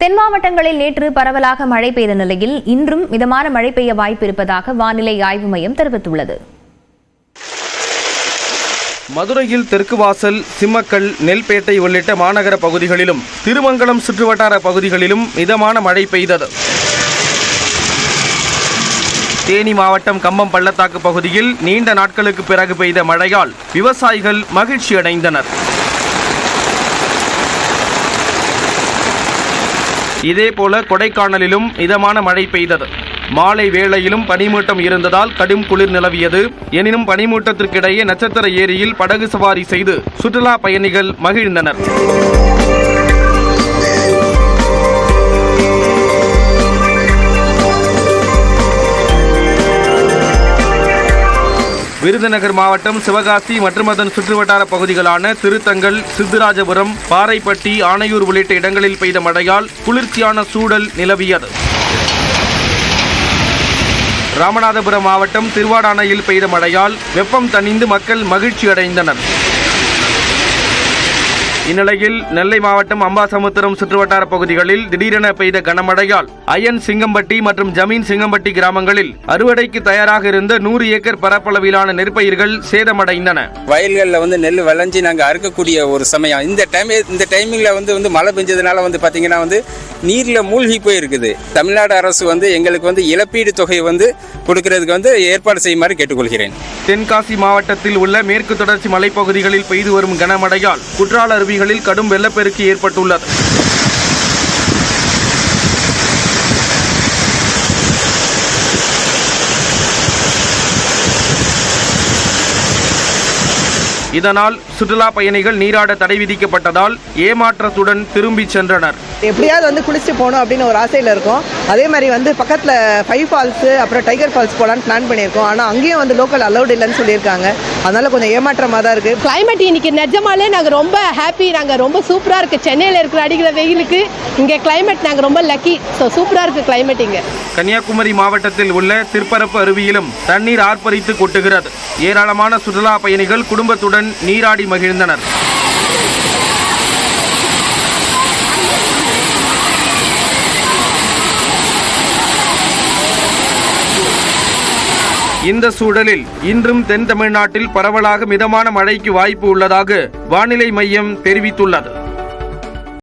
தென் மாவட்டங்களில் நேற்று பரவலாக மழை பெய்த நிலையில் இன்றும் மிதமான மழை பெய்ய வாய்ப்பு இருப்பதாக வானிலை ஆய்வு மையம் தெரிவித்துள்ளது. மதுரையில் தெற்கு வாசல், சிம்மக்கல், நெல்பேட்டை உள்ளிட்ட மாநகர பகுதிகளிலும் திருமங்கலம் சுற்றுவட்டார பகுதிகளிலும் மிதமான மழை பெய்தது. தேனி மாவட்டம் கம்பம் பள்ளத்தாக்கு பகுதியில் நீண்ட நாட்களுக்கு பிறகு பெய்த மழையால் விவசாயிகள் மகிழ்ச்சி அடைந்தனர். இதேபோல கொடைக்கானலிலும் மிதமான மழை பெய்தது. மாலை வேளையிலும் பனிமூட்டம் இருந்ததால் கடும் குளிர் நிலவியது. எனினும் பனிமூட்டத்திற்கிடையே நட்சத்திர ஏரியில் படகு சவாரி செய்து சுற்றுலா பயணிகள் மகிழ்ந்தனர். விருதுநகர் மாவட்டம் சிவகாசி மற்றும் அதன் சுற்றுவட்டார பகுதிகளான திருத்தங்கல், சித்துராஜபுரம், பாறைப்பட்டி, ஆனையூர் உள்ளிட்ட இடங்களில் பெய்த மழையால் குளிர்ச்சியான சூழல் நிலவியது. ராமநாதபுரம் மாவட்டம் திருவாடானையில் பெய்த மழையால் வெப்பம் தணிந்து மக்கள் மகிழ்ச்சி அடைந்தனர். இந்நிலையில் நெல்லை மாவட்டம் அம்பாசமுத்திரம் சுற்றுவட்டார பகுதிகளில் திடீரென பெய்த கனமழையால் அயன் சிங்கம்பட்டி மற்றும் ஜமீன் சிங்கம்பட்டி கிராமங்களில் அறுவடைக்கு தயாராக இருந்த 100 ஏக்கர் பரப்பளவிலான நெற்பயிர்கள் சேதமடைந்தன. வயல்களில் நெல் விளைஞ்சி நாங்கள் அறுக்கக்கூடிய ஒரு சமயம். இந்த டைமிங்கில் மழை பெஞ்சதுனால பார்த்தீங்கன்னா நீரில் மூழ்கி போயிருக்குது. தமிழ்நாடு அரசு எங்களுக்கு இழப்பீடு தொகை கொடுக்கறதுக்கு ஏற்பாடு செய்யுமாறு கேட்டுக்கொள்கிறேன். தென்காசி மாவட்டத்தில் உள்ள மேற்கு தொடர்ச்சி மலைப்பகுதிகளில் பெய்து வரும் கனமழையால் குற்றால அருவிகளில் கடும் வெள்ளப்பெருக்கு ஏற்பட்டுள்ளது. இதனால் சுற்றுலா பயணிகள் நீராட தடை விதிக்கப்பட்டதால் ஏமாற்றத்துடன் திரும்பி சென்றனர். எப்படியாவது குளிச்சுட்டு போகணும் அப்படின்னு ஒரு ஆசையில் இருக்கும். அதே மாதிரி பக்கத்தில் 5 ஃபால்ஸ் அப்புறம் டைகர் ஃபால்ஸ் போகலான்னு பிளான் பண்ணியிருக்கோம். ஆனால் அங்கேயும் லோக்கல் அலௌட் இல்லைன்னு சொல்லியிருக்காங்க. அதனால கொஞ்சம் ஏமாற்றமாக தான் இருக்குது. கிளைமேட் இன்னைக்கு நிஜமாலே நாங்கள் ரொம்ப ஹாப்பி. நாங்கள் ரொம்ப சூப்பராக இருக்குது. சென்னையில் இருக்கிற அடிக்கிற வெயிலுக்கு இங்கே கிளைமேட் நாங்கள் ரொம்ப லக்கி. ஸோ சூப்பராக இருக்குது கிளைமேட் இங்கே. கன்னியாகுமரி மாவட்டத்தில் உள்ள திருப்பரப்பு அருவியிலும் தண்ணீர் ஆர்ப்பரித்து கொட்டுகிறது. ஏராளமான சுற்றுலா பயணிகள் குடும்பத்துடன் நீராடி மகிழ்ந்தனர். இந்த சூழலில் இன்றும் தென் தமிழ்நாட்டில் பரவலாக மிதமான மழைக்கு வாய்ப்பு உள்ளதாக வானிலை மையம் தெரிவித்துள்ளது.